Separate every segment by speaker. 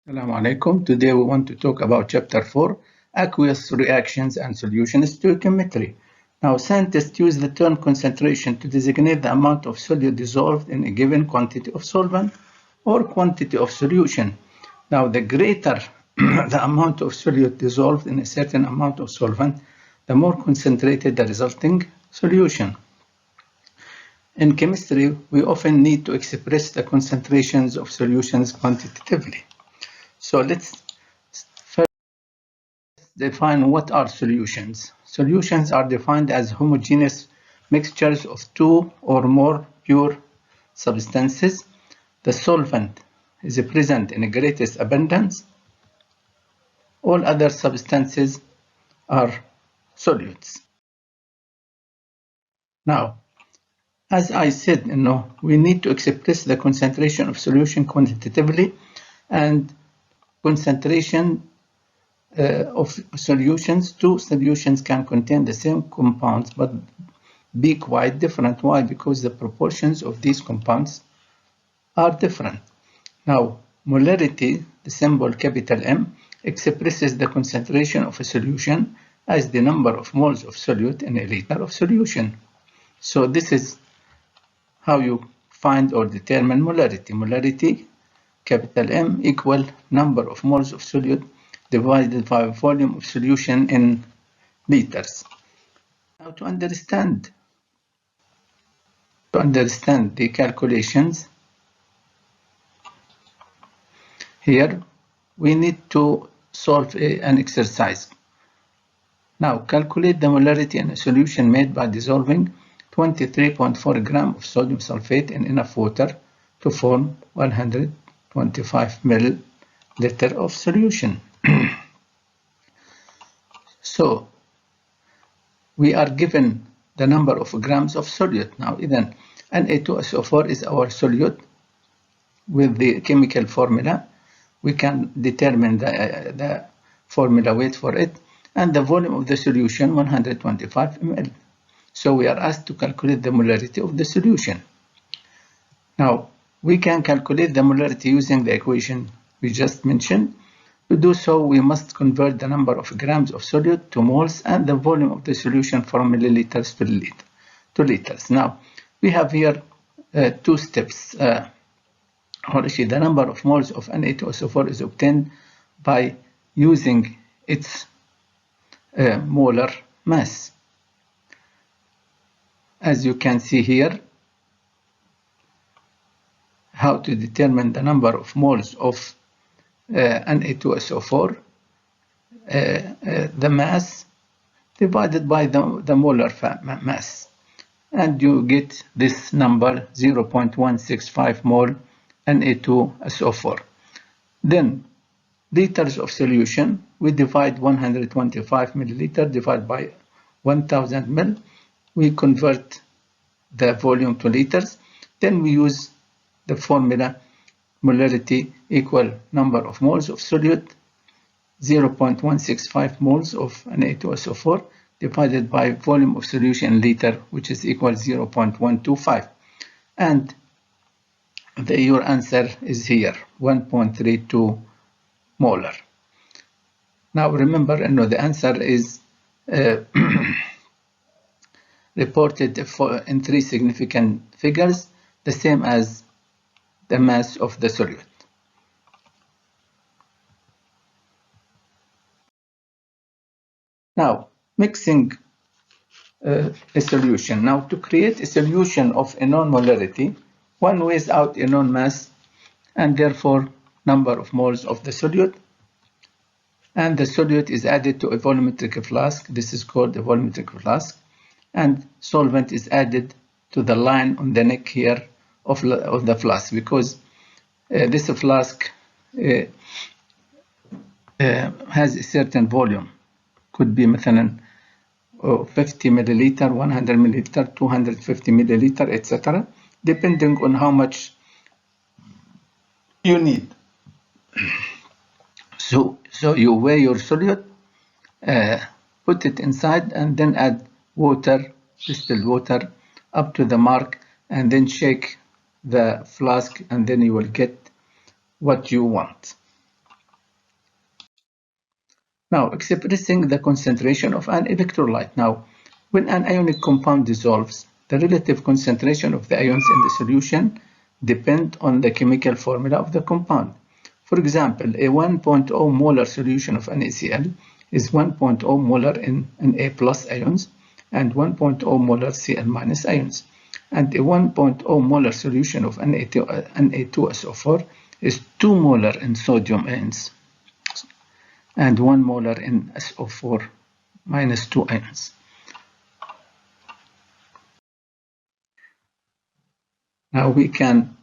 Speaker 1: Assalamu alaikum. Today we want to talk about Chapter 4, Aqueous Reactions and Solutions Stoichiometry. Now, scientists use the term concentration to designate the amount of solute dissolved in a given quantity of solvent or quantity of solution. Now, the greater the amount of solute dissolved in a certain amount of solvent, the more concentrated the resulting solution. In chemistry, we often need to express the concentrations of solutions quantitatively. So let's first define what are solutions. Solutions are defined as homogeneous mixtures of two or more pure substances. The solvent is present in greatest abundance. All other substances are solutes. Now, as I said, we need to express the concentration of solution quantitatively, and concentration of solutions. Two solutions can contain the same compounds but be quite different. Why? Because the proportions of these compounds are different. Now, molarity, the symbol capital M, expresses the concentration of a solution as the number of moles of solute in a liter of solution. So this is how you find or determine molarity. Molarity, capital M, equal number of moles of solute divided by volume of solution in liters. Now, to understand the calculations, here we need to solve an exercise. Now, calculate the molarity in a solution made by dissolving 23.4 grams of sodium sulfate in enough water to form 125 milliliter of solution. So, we are given the number of grams of solute. Now, then Na2SO4 is our solute. With the chemical formula, we can determine the formula weight for it, and the volume of the solution 125 ml. So we are asked to calculate the molarity of the solution. Now, we can calculate the molarity using the equation we just mentioned. To do so, we must convert the number of grams of solute to moles and the volume of the solution from milliliters to liters. Now, we have here two steps. The number of moles of Na2SO4 is obtained by using its molar mass. As you can see here, how to determine the number of moles of Na2SO4, the mass divided by the molar mass, and you get this number 0.165 mole Na2SO4. Then liters of solution, we divide 125 milliliter divided by 1000 ml. We convert the volume to liters. Then we use the formula molarity equal number of moles of solute 0.165 moles of Na2SO4 divided by volume of solution in liter, which is equal 0.125. And your answer is here, 1.32 molar. Now remember, the answer is reported in three significant figures, the same as the mass of the solute. Now, mixing a solution. Now, to create a solution of a known molarity, one weighs out a known mass and therefore number of moles of the solute, and the solute is added to a volumetric flask. This is called a volumetric flask, and solvent is added to the line on the neck here of the flask, because this flask has a certain volume. Could be مثلا 50 milliliter, 100 milliliter, 250 milliliter, etc., depending on how much you need. So you weigh your solute, put it inside, and then add water, distilled water, up to the mark, and then shake the flask, and then you will get what you want. Now, expressing the concentration of an electrolyte. Now, when an ionic compound dissolves, the relative concentration of the ions in the solution depend on the chemical formula of the compound. For example, a 1.0 molar solution of NaCl is 1.0 molar in Na plus ions and 1.0 molar Cl minus ions. And a 1.0 molar solution of Na2SO4 is 2 molar in sodium ions and 1 molar in SO4 minus 2 ions. Now we can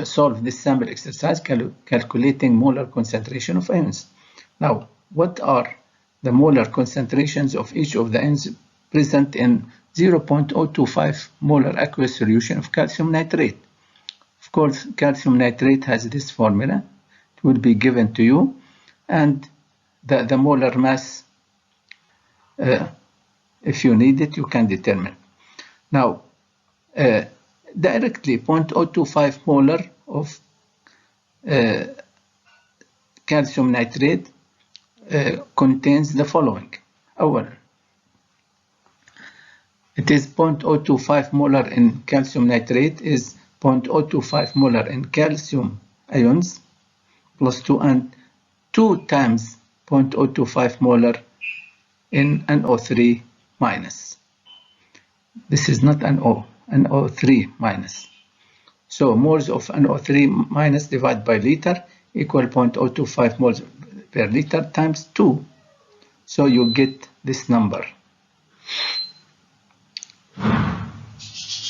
Speaker 1: solve this sample exercise calculating molar concentration of ions. Now, what are the molar concentrations of each of the ions present in 0.025 molar aqueous solution of calcium nitrate? Of course, calcium nitrate has this formula. It will be given to you, and the molar mass, if you need it, you can determine. Now, directly 0.025 molar of calcium nitrate contains the following. أولا, it is 0.025 molar in calcium nitrate is 0.025 molar in calcium ions plus 2 and 2 times 0.025 molar in NO3 minus. This is not NO3 minus. So moles of NO3 minus divided by liter equal 0.025 moles per liter times 2. So you get this number.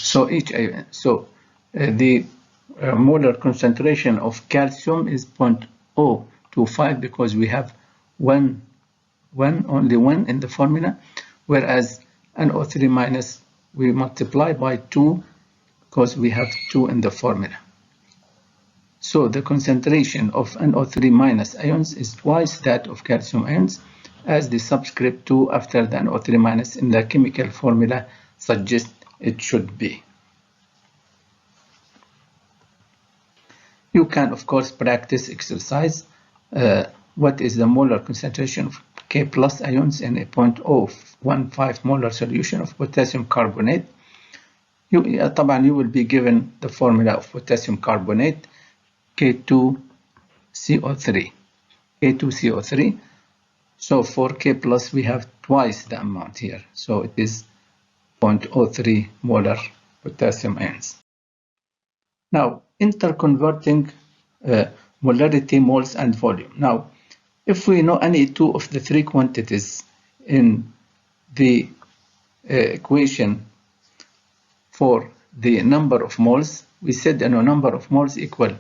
Speaker 1: So the molar concentration of calcium is 0.025 because we have only one in the formula, whereas NO3 minus we multiply by 2 because we have 2 in the formula. So the concentration of NO3 minus ions is twice that of calcium ions, as the subscript 2 after the NO3 minus in the chemical formula suggests it should be. You can, of course, practice exercise. What is the molar concentration of K plus ions in a 0.015 molar solution of potassium carbonate? You will be given the formula of potassium carbonate, K2CO3. K2CO3. So for K plus, we have twice the amount here. So it is 0.03 molar potassium ions. Now, interconverting molarity, moles, and volume. Now, if we know any two of the three quantities in the equation for the number of moles, we said number of moles equal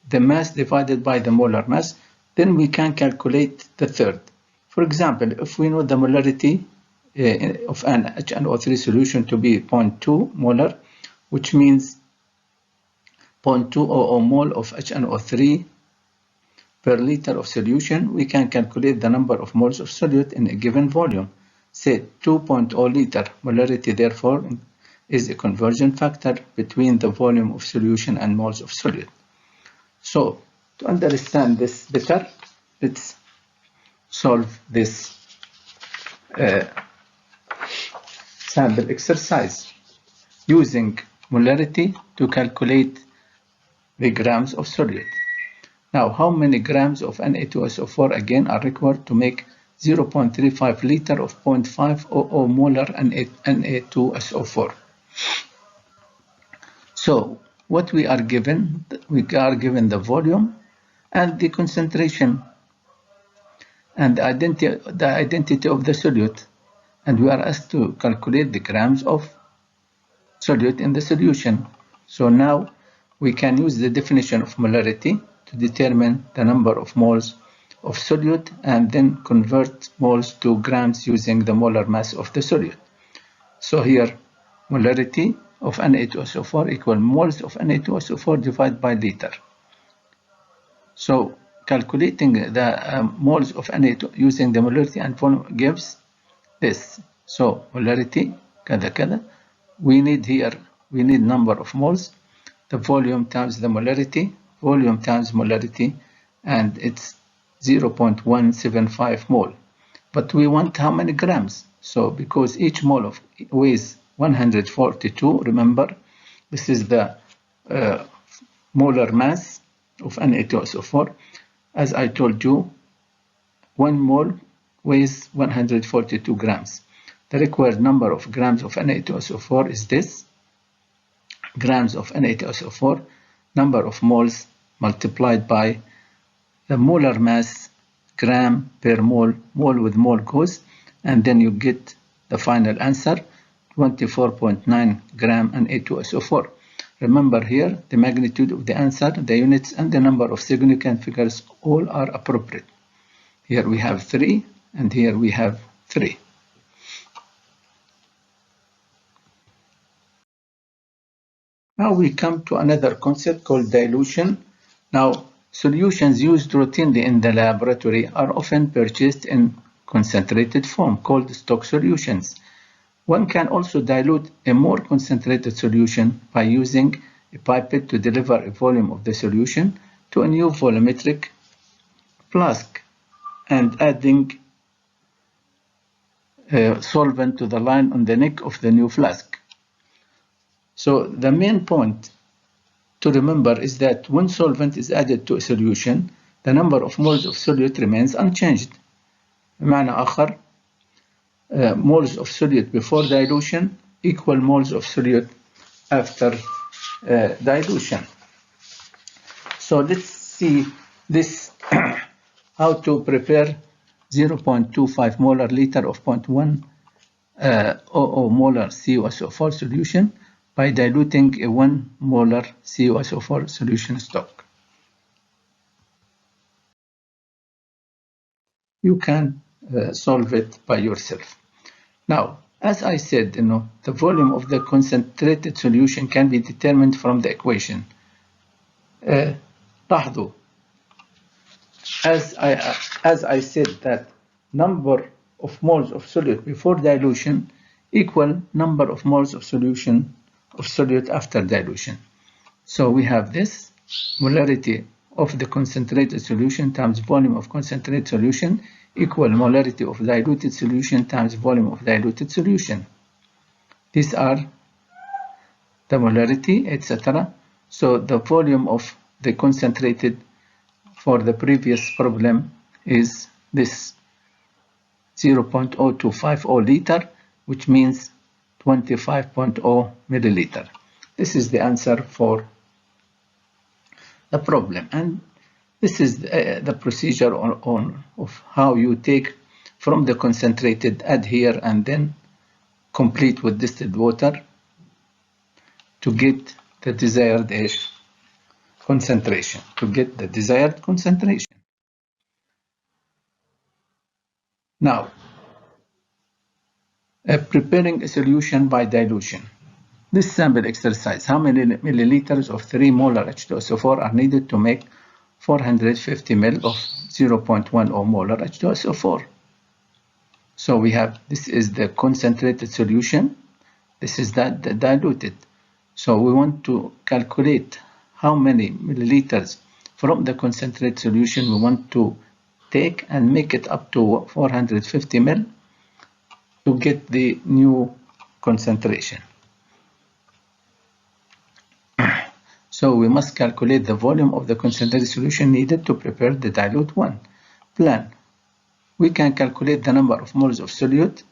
Speaker 1: the mass divided by the molar mass, then we can calculate the third. For example, if we know the molarity of an HNO3 solution to be 0.2 molar, which means 0.200 mole of HNO3 per liter of solution, we can calculate the number of moles of solute in a given volume. Say 2.0 liter molarity, therefore, is a conversion factor between the volume of solution and moles of solute. So, to understand this better, let's solve this sample exercise using molarity to calculate the grams of solute. Now, how many grams of Na2SO4 again are required to make 0.35 liter of 0.500 molar Na2SO4? So, what we are given the volume and the concentration and the identity of the solute, and we are asked to calculate the grams of solute in the solution. So now we can use the definition of molarity to determine the number of moles of solute and then convert moles to grams using the molar mass of the solute. So here, molarity of Na2SO4 equal moles of Na2SO4 divided by liter. So calculating the moles of Na2 using the molarity and volume gives this. So molarity, kada. We need number of moles, the volume times the molarity, volume times molarity, and it's 0.175 mole. But we want how many grams? So because each mole weighs 142, remember, this is the molar mass of Na2SO4. As I told you, 1 mole weighs 142 grams. The required number of grams of Na2SO4 is this. Grams of Na2SO4, number of moles multiplied by the molar mass, gram per mole, mole with mole goes, and then you get the final answer, 24.9 gram Na2SO4. Remember here, the magnitude of the answer, the units, and the number of significant figures all are appropriate. Here we have 3, and here we have 3. Now we come to another concept called dilution. Now, solutions used routinely in the laboratory are often purchased in concentrated form called stock solutions. One can also dilute a more concentrated solution by using a pipette to deliver a volume of the solution to a new volumetric flask and adding solvent to the line on the neck of the new flask. So the main point to remember is that when solvent is added to a solution, the number of moles of solute remains unchanged. بمعنى آخر, moles of solute before dilution equal moles of solute after dilution. So let's see this how to prepare 0.25 molar liter of 0.1 molar CuSO4 solution by diluting a 1 molar CuSO4 solution stock. You can solve it by yourself. Now, as I said, the volume of the concentrated solution can be determined from the equation. لاحظوا, as I said that number of moles of solute before dilution equal number of moles of solution of solute after dilution. So we have this molarity of the concentrated solution times volume of concentrated solution equal molarity of diluted solution times volume of diluted solution. These are the molarity, etc. So the volume of the concentrated for the previous problem is this 0.0250 liter, which means 25.0 milliliter. This is the answer for the problem, and this is the procedure of how you take from the concentrated, add here, and then complete with distilled water to get the desired concentration. Now, preparing a solution by dilution. This sample exercise, how many milliliters of 3 molar H2SO4 are needed to make 450 ml of 0.10 molar H2SO4? So we have, this is the concentrated solution, this is the diluted. So we want to calculate how many milliliters from the concentrated solution we want to take and make it up to 450 ml to get the new concentration. So we must calculate the volume of the concentrated solution needed to prepare the dilute one. Plan. We can calculate the number of moles of solute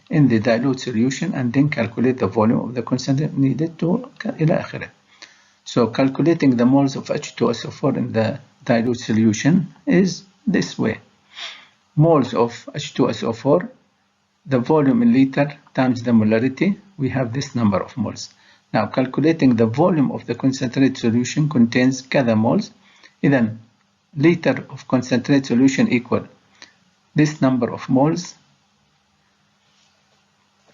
Speaker 1: in the dilute solution and then calculate the volume of the concentrate needed to إلى آخره. So calculating the moles of H2SO4 in the dilute solution is this way. Moles of H2SO4, the volume in liter times the molarity, we have this number of moles. Now calculating the volume of the concentrated solution contains كذا moles. إذن liter of concentrated solution equal this number of moles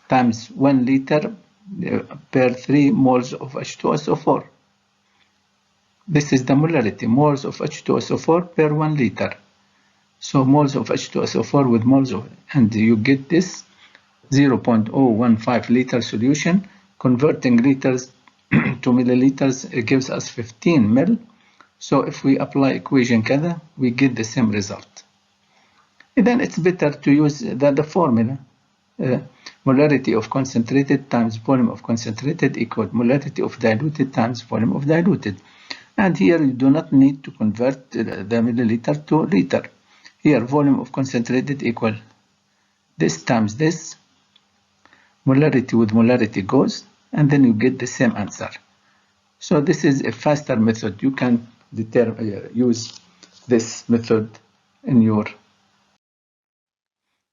Speaker 1: times 1 liter per 3 moles of H2SO4. This is the molarity, moles of H2SO4 per 1 liter. So moles of H2SO4 with moles of, and you get this 0.015 liter solution. Converting liters to milliliters gives us 15 ml. So if we apply equation كذا, we get the same result. Then it's better to use the formula. Molarity of concentrated times volume of concentrated equal molarity of diluted times volume of diluted. And here you do not need to convert the milliliter to liter. Here volume of concentrated equal this times this. Molarity with molarity goes, and then you get the same answer. So this is a faster method. You can use this method in your.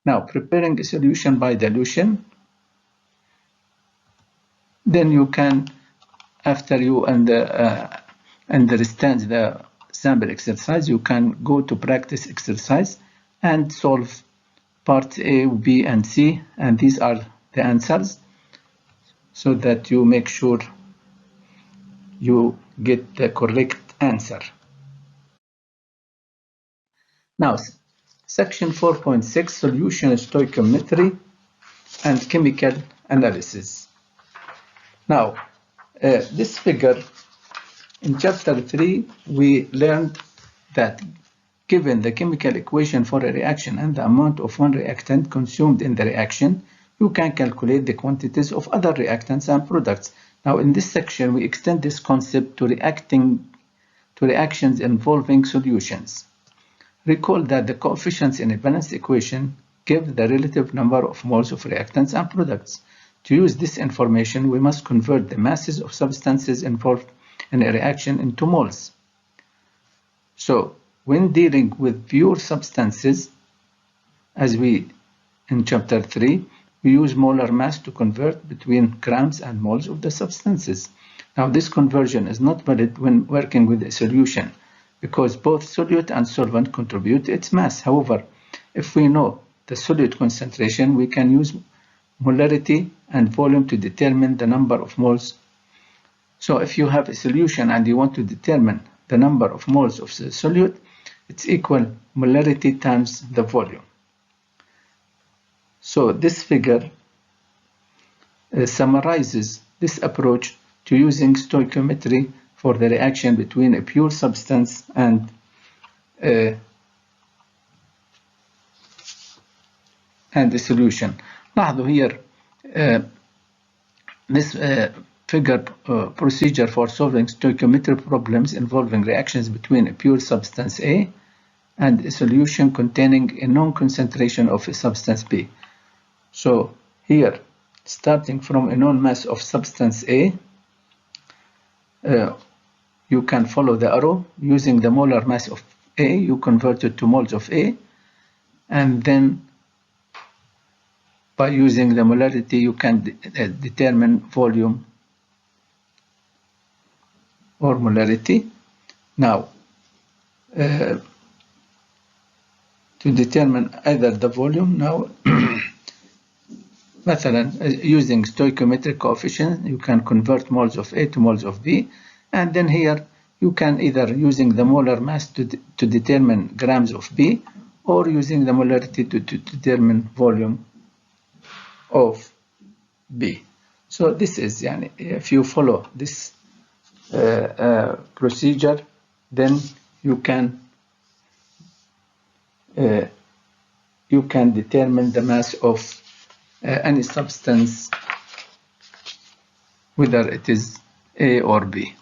Speaker 1: Now, preparing a solution by dilution. Then you can, after you understand the sample exercise, you can go to practice exercise and solve parts A, B, and C, and these are the answers, so that you make sure you get the correct answer. Now, section 4.6, solution stoichiometry and chemical analysis. Now, this figure, in chapter 3, we learned that given the chemical equation for a reaction and the amount of one reactant consumed in the reaction, you can calculate the quantities of other reactants and products. Now, in this section, we extend this concept to reactions involving solutions. Recall that the coefficients in a balanced equation give the relative number of moles of reactants and products. To use this information, we must convert the masses of substances involved in a reaction into moles. So, when dealing with pure substances, as we in chapter 3, we use molar mass to convert between grams and moles of the substances. Now, this conversion is not valid when working with a solution, because both solute and solvent contribute to its mass. However, if we know the solute concentration, we can use molarity and volume to determine the number of moles. So if you have a solution and you want to determine the number of moles of the solute, it's equal molarity times the volume. So this figure summarizes this approach to using stoichiometry for the reaction between a pure substance and a solution. لاحظوا here this figure procedure for solving stoichiometry problems involving reactions between a pure substance A and a solution containing a known concentration of a substance B. So here, starting from a known mass of substance A, you can follow the arrow. Using the molar mass of A, you convert it to moles of A, and then by using the molarity, you can determine volume or molarity. Now, to determine either the volume, now, using stoichiometric coefficient, you can convert moles of A to moles of B, and then here you can either using the molar mass to determine grams of B, or using the molarity to determine volume of B. So this is, if you follow this procedure, then you can determine the mass of any substance, whether it is A or B.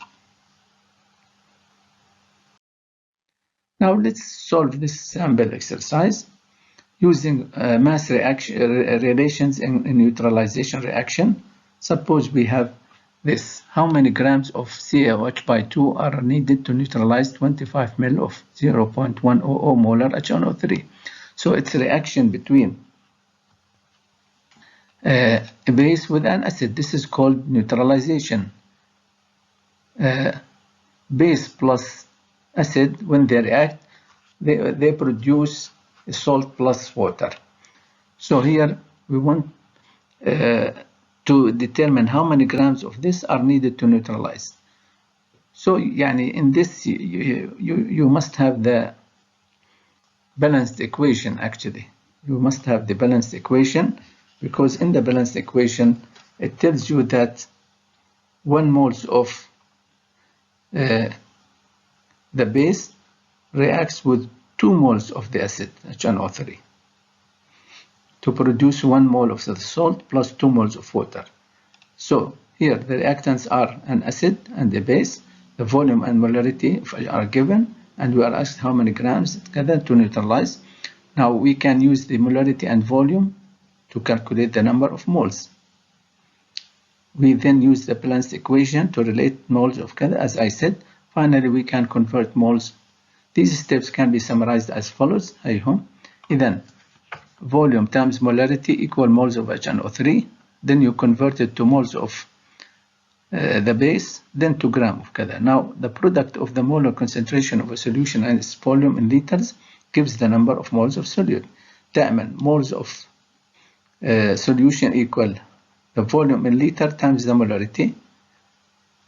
Speaker 1: Now let's solve this sample exercise using mass relations in neutralization reaction. Suppose we have this. How many grams of CaOH by 2 are needed to neutralize 25 ml of 0.100 molar HNO3? So it's a reaction between a base with an acid. This is called neutralization. Base plus acid, when they react, they produce salt plus water. So here we want to determine how many grams of this are needed to neutralize. So in this you must have the balanced equation. Actually, you must have the balanced equation, because in the balanced equation it tells you that 1 moles of the the base reacts with 2 moles of the acid, HNO3, to produce 1 mole of the salt plus 2 moles of water. So here the reactants are an acid and a base. The volume and molarity are given, and we are asked how many grams together to neutralize. Now we can use the molarity and volume to calculate the number of moles. We then use the balanced equation to relate moles of cada, as I said. Finally, we can convert moles. These steps can be summarized as follows. Then volume times molarity equal moles of HNO3. Then you convert it to moles of the base, then to gram of cada. Now the product of the molar concentration of a solution and its volume in liters gives the number of moles of solute. دائما moles of solution equal the volume in liter times the molarity,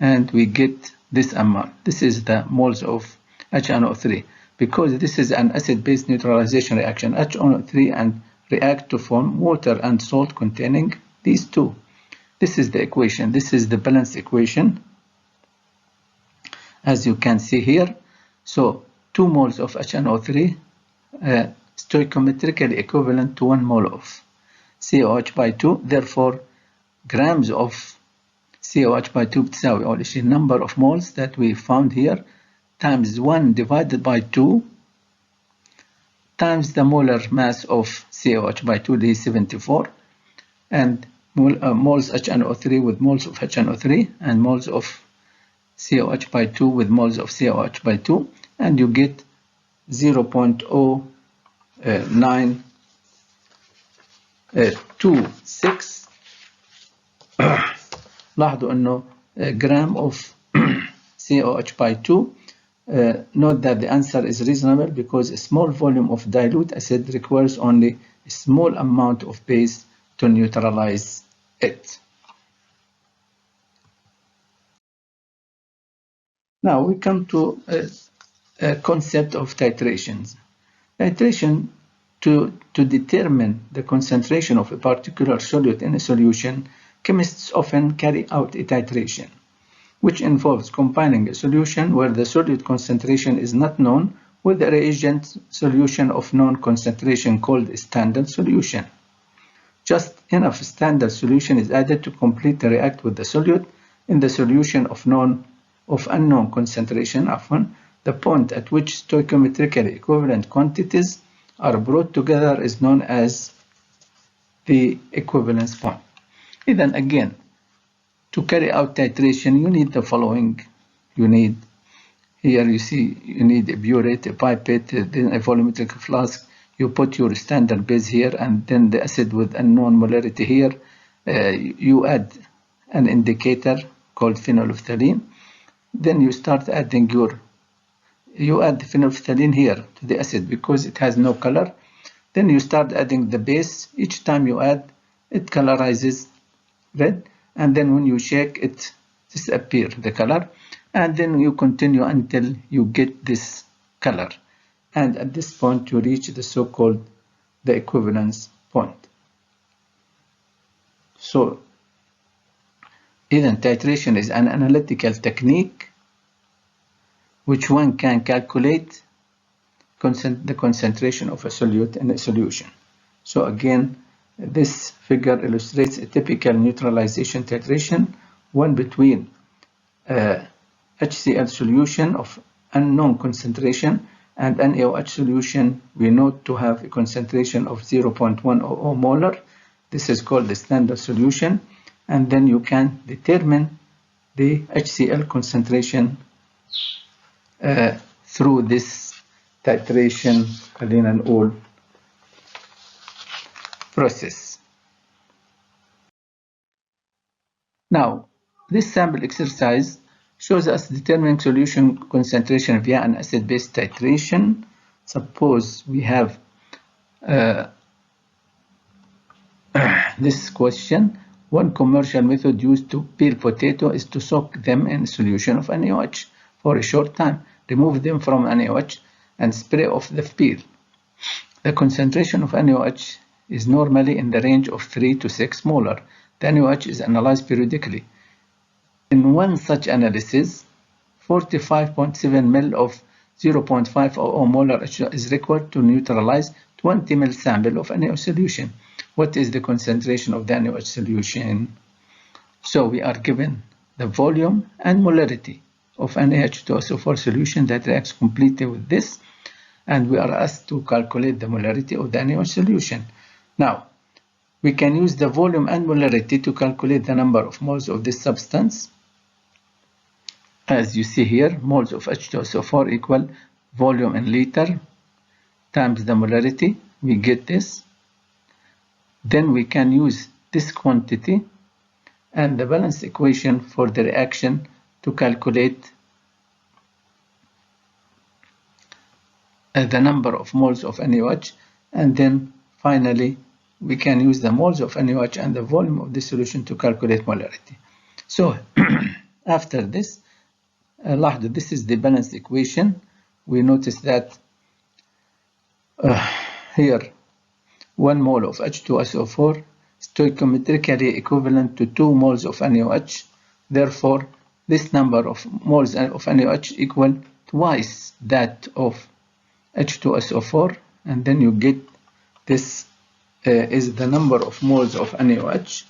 Speaker 1: and we get this amount. This is the moles of HNO3. Because this is an acid-base neutralization reaction, HNO3 and react to form water and salt containing these two. This is the equation. This is the balanced equation, as you can see here. So 2 moles of HNO3 stoichiometrically equivalent to 1 mole of COH by 2. Therefore, grams of COH by 2 بتساوي أول شيء number of moles that we found here times 1 divided by 2 times the molar mass of COH by 2, that is 74, and moles HNO3 with moles of HNO3 and moles of COH by 2 with moles of COH by 2, and you get 0.0926. لاحظوا أنه gram of COH by 2. Note that the answer is reasonable because a small volume of dilute acid requires only a small amount of base to neutralize it. Now we come to a concept of titrations. Titration, to determine the concentration of a particular solute in a solution, chemists often carry out a titration, which involves combining a solution where the solute concentration is not known with a reagent solution of known concentration called a standard solution. Just enough standard solution is added to completely react with the solute in the solution of unknown concentration. The point at which stoichiometrically equivalent quantities are brought together is known as the equivalence point. Then again, to carry out titration, you need the following. You need, here you see, you need a burette, a pipette, then a volumetric flask. You put your standard base here, and then the acid with unknown molarity here. You add an indicator called phenolphthalein. Then you start adding you add the phenolphthalein here to the acid because it has no color. Then you start adding the base. Each time you add, it colorizes red, and then when you shake it disappears the color, and then you continue until you get this color, and at this point you reach the so-called the equivalence point. So even titration is an analytical technique which one can calculate the concentration of a solute in a solution. So again, this figure illustrates a typical neutralization titration, one between HCl solution of unknown concentration and NaOH solution we know to have a concentration of 0.100 molar. This is called the standard solution, and then you can determine the HCl concentration through this titration process. Now, this sample exercise shows us determining solution concentration via an acid-base titration. Suppose we have this question. One commercial method used to peel potato is to soak them in a solution of NaOH for a short time, remove them from NaOH, and spray off the peel. The concentration of NaOH is normally in the range of 3 to 6 molar. The NaOH is analyzed periodically. In one such analysis, 45.7 ml of 0.5 molar H2O is required to neutralize 20 ml sample of NaOH solution. What is the concentration of the NaOH solution? So we are given the volume and molarity of an H2SO4 solution that reacts completely with this, and we are asked to calculate the molarity of the NaOH solution. Now, we can use the volume and molarity to calculate the number of moles of this substance. As you see here, moles of H2SO4 equal volume in liter times the molarity. We get this. Then we can use this quantity and the balance equation for the reaction to calculate the number of moles of NaOH, and then finally we can use the moles of NaOH and the volume of the solution to calculate molarity. So after this, this is the balance equation. We notice that here 1 mole of H2SO4 stoichiometrically equivalent to 2 moles of NaOH. Therefore, this number of moles of NaOH equal twice that of H2SO4, and then you get this is the number of moles of NaOH.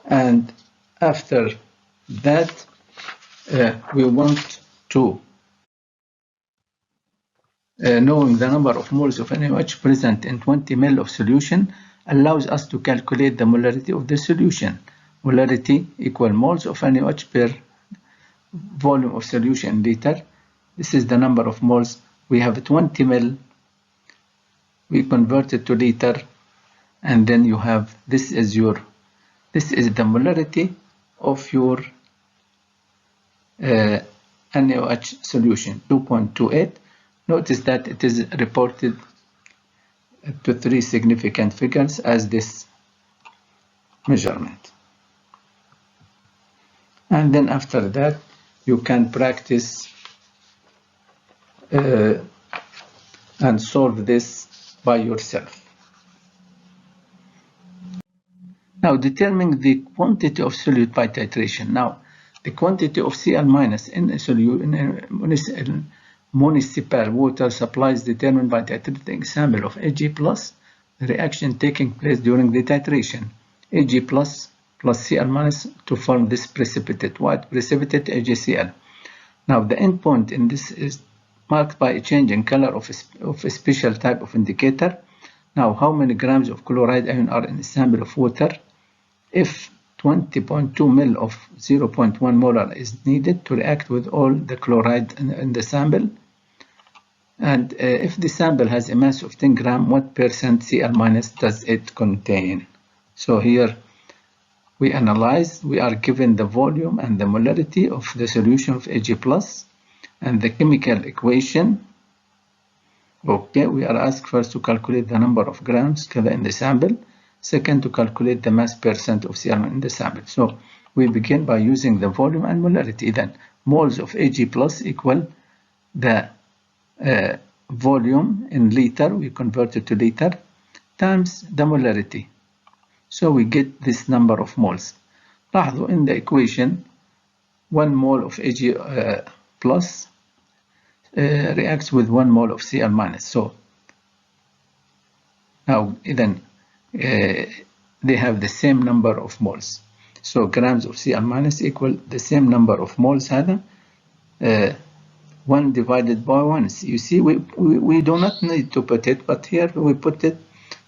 Speaker 1: And after that, we want to knowing the number of moles of NaOH present in 20 ml of solution allows us to calculate the molarity of the solution. Molarity equal moles of NaOH per volume of solution in liter. This is the number of moles. We have 20 ml. We convert it to liter, and then you have this is the molarity of your NaOH solution, 2.28. Notice that it is reported to 3 significant figures as this measurement. And then after that, you can practice and solve this by yourself. Now, determining the quantity of solute by titration. Now, the quantity of Cl- in a municipal water supply is determined by titrating sample of Ag+, the reaction taking place during the titration. Ag+ plus Cl- to form this precipitate, white precipitate AgCl. Now, the endpoint in this is marked by a change in color of a special type of indicator. Now, how many grams of chloride ion are in a sample of water? If 20.2 ml of 0.1 molar is needed to react with all the chloride in the sample, and if the sample has a mass of 10 grams, what percent Cl- does it contain? So here we analyze, we are given the volume and the molarity of the solution of Ag+, and the chemical equation. Okay, we are asked first to calculate the number of grams in the sample. Second, to calculate the mass percent of Cl- in the sample. So we begin by using the volume and molarity. Then moles of Ag+ equal the volume in liter, we convert it to liter, times the molarity. So we get this number of moles. لاحظوا in the equation 1 mole of Ag+ reacts with 1 mole of Cl-. So now then they have the same number of moles. So grams of Cl- equal the same number of moles. هذا 1 divided by 1. You see, we do not need to put it, but here we put it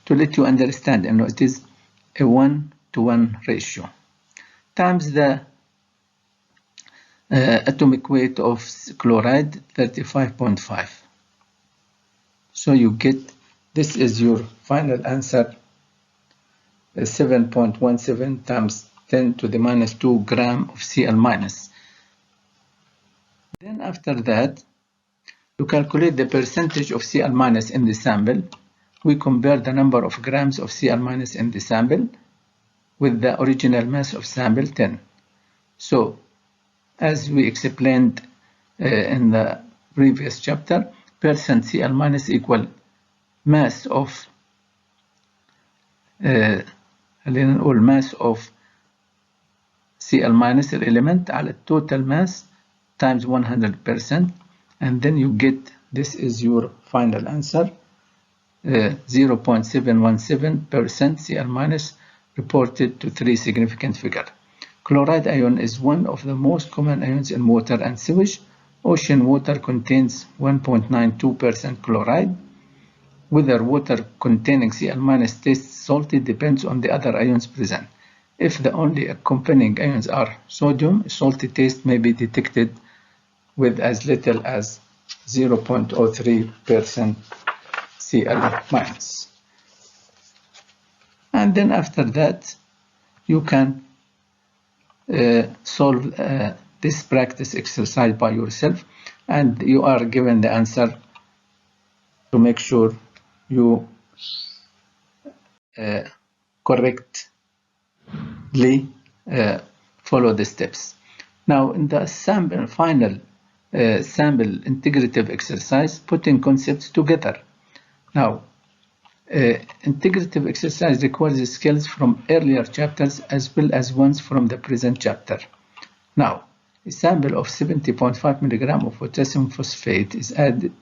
Speaker 1: to let you understand. And it is a 1-to-1 ratio times the atomic weight of chloride, 35.5. So you get, this is your final answer, 7.17 times 10 to the minus 2 gram of Cl-. Then after that, to calculate the percentage of Cl- in the sample, we compare the number of grams of Cl- in the sample with the original mass of sample 10. So, as we explained in the previous chapter, percent Cl- equal mass of mass of Cl- element على total mass times 100%, and then you get, this is your final answer, 0.717% Cl minus reported to 3 significant figure. Chloride ion is one of the most common ions in water and sewage. Ocean water contains 1.92% chloride. Whether water containing Cl minus tastes salty depends on the other ions present. If the only accompanying ions are sodium, salty taste may be detected with as little as 0.03% Cl minus. And then after that, you can solve this practice exercise by yourself, and you are given the answer to make sure you correctly follow the steps. Now, in the final sample integrative exercise, putting concepts together. Now, integrative exercise requires skills from earlier chapters as well as ones from the present chapter. Now, a sample of 70.5 mg of potassium phosphate is added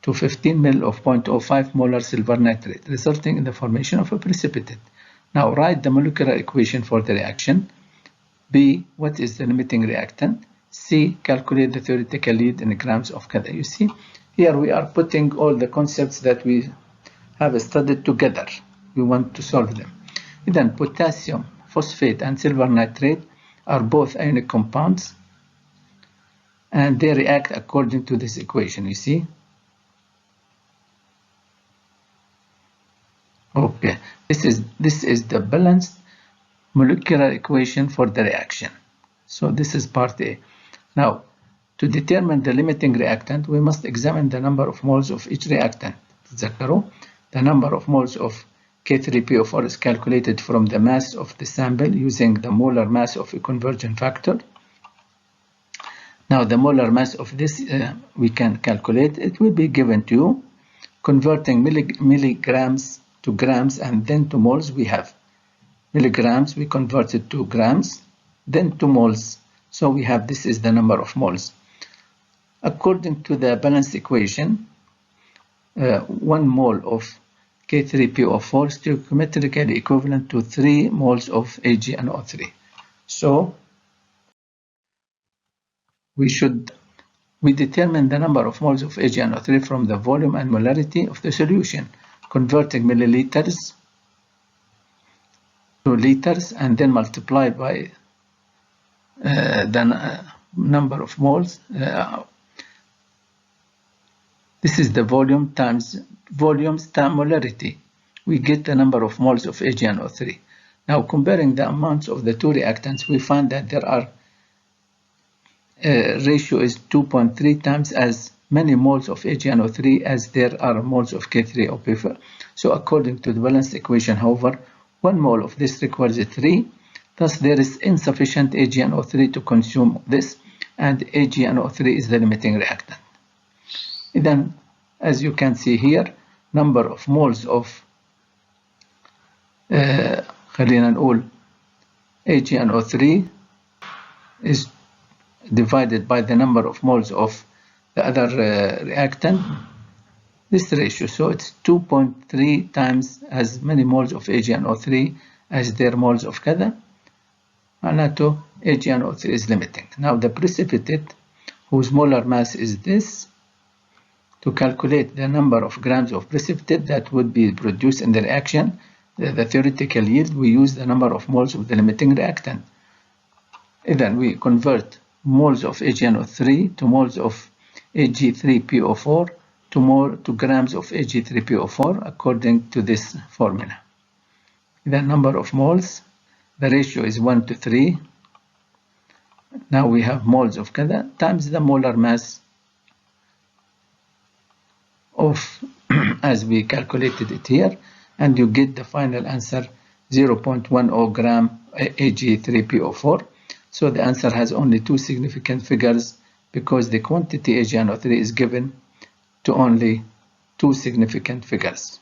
Speaker 1: to 15 ml of 0.05 molar silver nitrate, resulting in the formation of a precipitate. Now, write the molecular equation for the reaction. B, what is the limiting reactant? C, calculate the theoretical yield in grams of cada. You see, here we are putting all the concepts that we have studied together. We want to solve them. Then potassium phosphate and silver nitrate are both ionic compounds, and they react according to this equation. You see. Okay, this is the balanced molecular equation for the reaction. So this is part A. Now, to determine the limiting reactant, we must examine the number of moles of each reactant. The number of moles of K3PO4 is calculated from the mass of the sample using the molar mass of a conversion factor. Now, the molar mass of this we can calculate. It will be given to you. Converting milligrams to grams and then to moles, we have milligrams, we convert it to grams, then to moles. So we have, this is the number of moles. According to the balanced equation, 1 mole of K3PO4 is stoichiometrically equivalent to 3 moles of AgNO3. So we determine the number of moles of AgNO3 from the volume and molarity of the solution, converting milliliters to liters and then multiply by the number of moles. This is the volumes times molarity. We get the number of moles of AgNO3. Now, comparing the amounts of the two reactants, we find that there are ratio is 2.3 times as many moles of AgNO3 as there are moles of K3PO4. So according to the balanced equation, however, 1 mole of this requires 3. Thus, there is insufficient AgNO3 to consume this, and AgNO3 is the limiting reactant. Then, as you can see here, number of moles of خلينا نقول AgNO3 is divided by the number of moles of the other reactant, this ratio. So it's 2.3 times as many moles of AgNO3 as their moles of kada. معناته AgNO3 is limiting. Now the precipitate, whose molar mass is this, to calculate the number of grams of precipitate that would be produced in the reaction, the theoretical yield, we use the number of moles of the limiting reactant. Then we convert moles of AgNO3 to moles of Ag3PO4 to grams of Ag3PO4 according to this formula. The number of moles, the ratio is 1 to 3. Now we have moles of kada times the molar mass of as we calculated it here, and you get the final answer 0.10 gram Ag3PO4. So the answer has only 2 significant figures because the quantity AgNO3 is given to only 2 significant figures.